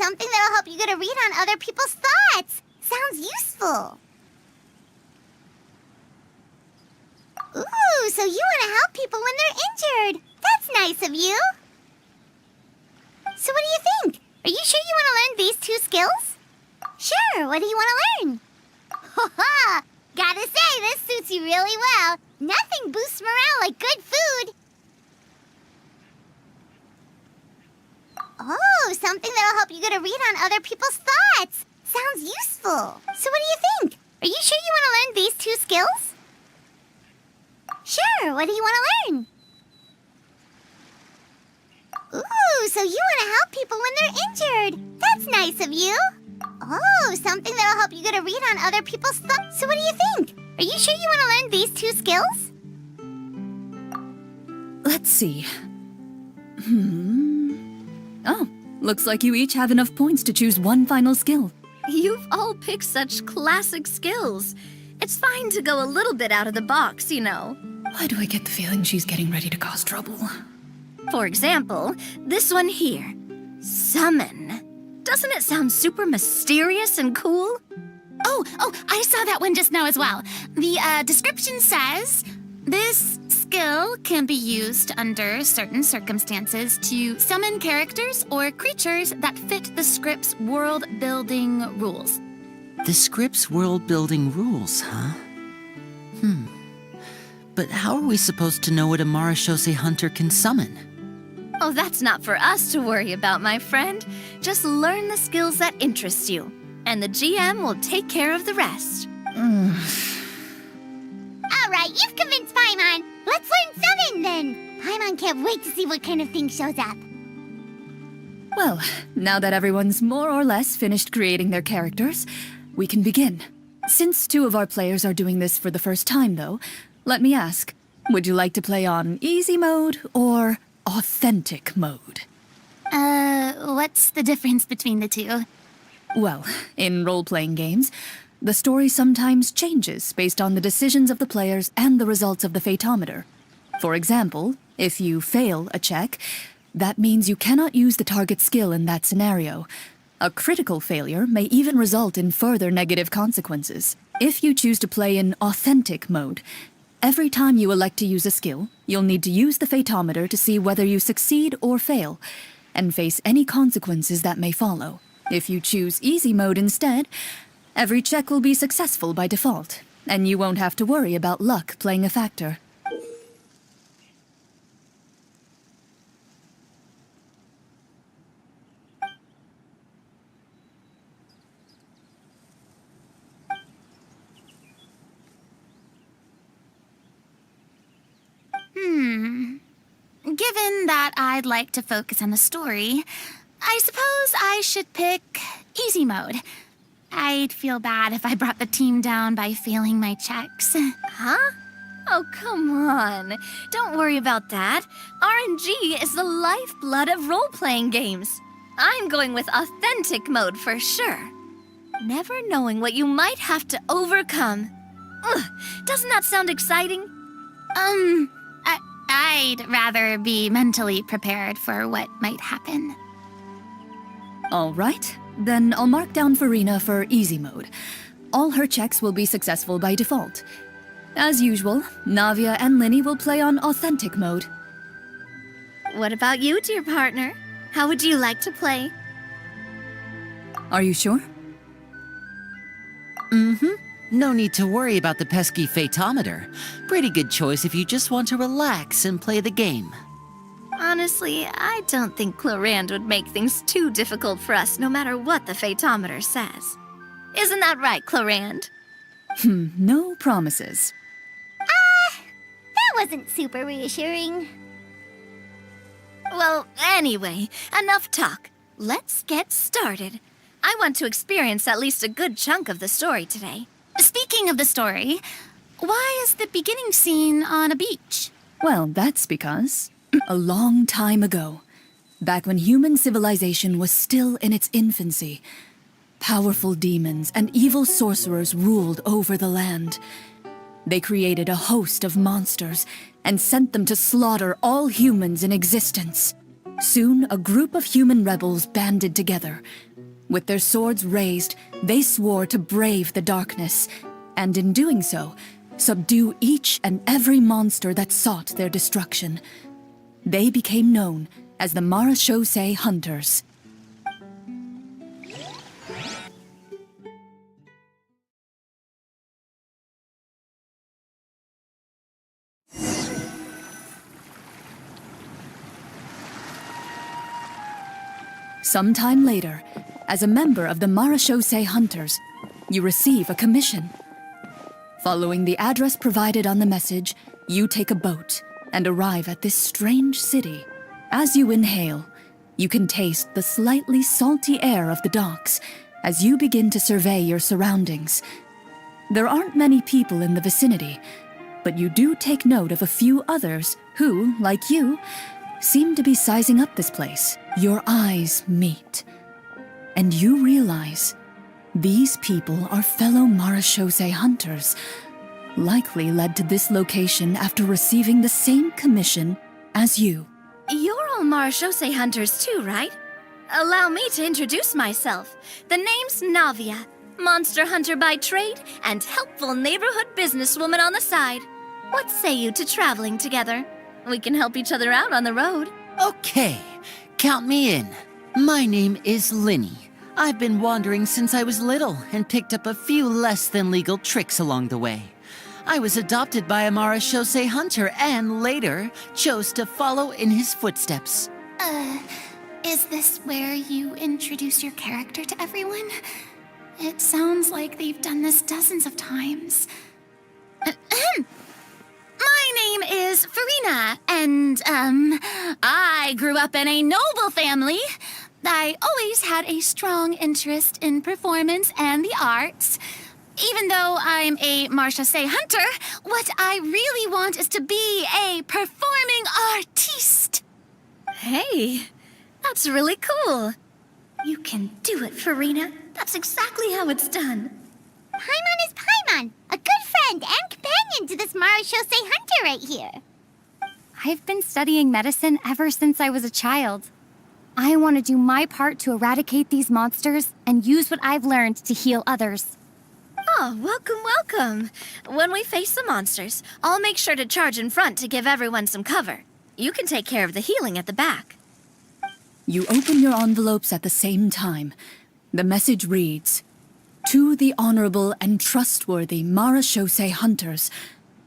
something that'll help you get a read on other people's thoughts. Sounds useful. Ooh, so you want to help people when they're injured. That's nice of you. So what do you think? Are you sure you want to learn these two skills? Sure, what do you want to learn? Ha! Gotta say, this suits you really well. Nothing boosts morale like good food. Oh, something that'll help you get a read on other people's thoughts. Sounds useful. So what do you think? Are you sure you want to learn these two skills? Sure, what do you want to learn? Ooh, so you want to help people when they're injured. That's nice of you. Oh, something that'll help you get a read on other people's thoughts. So what do you think? Are you sure you want to learn these two skills? Let's see. Oh, looks like you each have enough points to choose one final skill. You've all picked such classic skills. It's fine to go a little bit out of the box, you know. Why do I get the feeling she's getting ready to cause trouble? For example, this one here. Summon. Doesn't it sound super mysterious and cool? Oh, I saw that one just now as well. The description says, this skill can be used under certain circumstances to summon characters or creatures that fit the script's world-building rules. The script's world-building rules, huh? But how are we supposed to know what a Marashose hunter can summon? Oh, that's not for us to worry about, my friend. Just learn the skills that interest you, and the GM will take care of the rest. All right, you've convinced Paimon. Let's learn summon then. Paimon can't wait to see what kind of thing shows up. Well, now that everyone's more or less finished creating their characters, we can begin. Since two of our players are doing this for the first time, though, let me ask, would you like to play on easy mode or authentic mode? What's the difference between the two? Well, in role-playing games, the story sometimes changes based on the decisions of the players and the results of the Fatometer. For example, if you fail a check, that means you cannot use the target skill in that scenario. A critical failure may even result in further negative consequences. If you choose to play in authentic mode, every time you elect to use a skill, you'll need to use the Fatometer to see whether you succeed or fail, and face any consequences that may follow. If you choose easy mode instead, every check will be successful by default, and you won't have to worry about luck playing a factor. Given that I'd like to focus on the story, I suppose I should pick easy mode. I'd feel bad if I brought the team down by failing my checks. Huh? Oh, come on. Don't worry about that. RNG is the lifeblood of role-playing games. I'm going with authentic mode for sure. Never knowing what you might have to overcome. Ugh, doesn't that sound exciting? I'd rather be mentally prepared for what might happen. All right, then I'll mark down Farina for easy mode. All her checks will be successful by default. As usual, Navia and Linny will play on authentic mode. What about you, dear partner? How would you like to play? Are you sure? No need to worry about the pesky Fatometer. Pretty good choice if you just want to relax and play the game. Honestly, I don't think Clorand would make things too difficult for us no matter what the Fatometer says. Isn't that right, Clorand? No promises. That wasn't super reassuring. Well, anyway, enough talk. Let's get started. I want to experience at least a good chunk of the story today. Speaking of the story, why is the beginning scene on a beach? Well, that's because a long time ago, back when human civilization was still in its infancy, powerful demons and evil sorcerers ruled over the land. They created a host of monsters and sent them to slaughter all humans in existence. Soon, a group of human rebels banded together. With their swords raised, they swore to brave the darkness, and in doing so, subdue each and every monster that sought their destruction. They became known as the Marechaussee Hunters. Sometime later, as a member of the Marechaussee Hunters, you receive a commission. Following the address provided on the message, you take a boat and arrive at this strange city. As you inhale, you can taste the slightly salty air of the docks as you begin to survey your surroundings. There aren't many people in the vicinity, but you do take note of a few others who, like you, seem to be sizing up this place. Your eyes meet, and you realize these people are fellow Marechaussee Hunters, likely led to this location after receiving the same commission as you. You're all Marechaussee Hunters too, right? Allow me to introduce myself. The name's Navia, monster hunter by trade and helpful neighborhood businesswoman on the side. What say you to traveling together? We can help each other out on the road. Okay, count me in. My name is Linny. I've been wandering since I was little and picked up a few less than legal tricks along the way. I was adopted by a Marechaussee Hunter and later chose to follow in his footsteps. Is this where you introduce your character to everyone? It sounds like they've done this dozens of times. My name is Farina, and, I grew up in a noble family. I always had a strong interest in performance and the arts. Even though I'm a Marechaussee Hunter, what I really want is to be a performing artiste. Hey, that's really cool. You can do it, Farina. That's exactly how it's done. Paimon is Paimon, a good friend and companion to this Marechaussee Hunter right here. I've been studying medicine ever since I was a child. I want to do my part to eradicate these monsters and use what I've learned to heal others. Oh, welcome, welcome. When we face the monsters, I'll make sure to charge in front to give everyone some cover. You can take care of the healing at the back. You open your envelopes at the same time. The message reads, "To the honorable and trustworthy Marechaussee Hunters,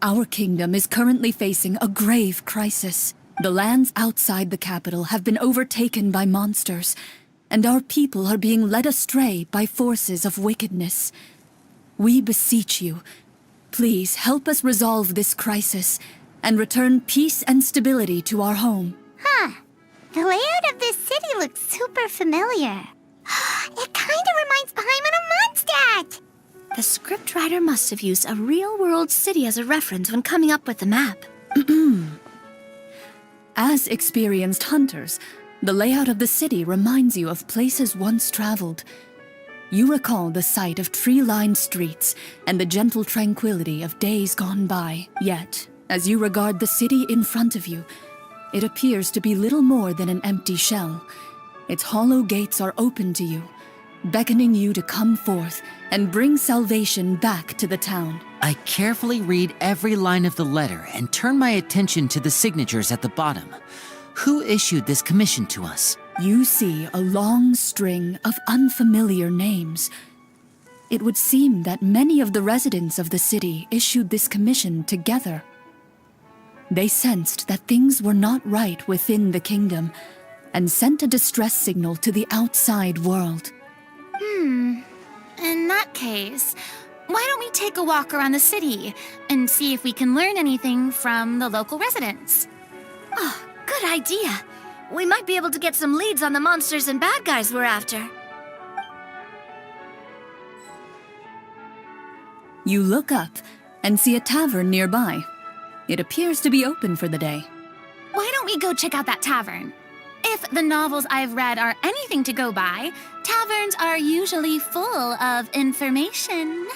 our kingdom is currently facing a grave crisis. The lands outside the capital have been overtaken by monsters, and our people are being led astray by forces of wickedness. We beseech you, please help us resolve this crisis and return peace and stability to our home." The layout of this city looks super familiar. It kind of reminds Paimon of Mondstadt. The scriptwriter must have used a real-world city as a reference when coming up with the map. As experienced hunters, the layout of the city reminds you of places once traveled. You recall the sight of tree-lined streets and the gentle tranquility of days gone by. Yet, as you regard the city in front of you, it appears to be little more than an empty shell. Its hollow gates are open to you, beckoning you to come forth and bring salvation back to the town. I carefully read every line of the letter and turn my attention to the signatures at the bottom. Who issued this commission to us? You see a long string of unfamiliar names. It would seem that many of the residents of the city issued this commission together. They sensed that things were not right within the kingdom and sent a distress signal to the outside world. In that case, why don't we take a walk around the city and see if we can learn anything from the local residents? Oh, good idea. We might be able to get some leads on the monsters and bad guys we're after. You look up and see a tavern nearby. It appears to be open for the day. Why don't we go check out that tavern? If the novels I've read are anything to go by, taverns are usually full of information.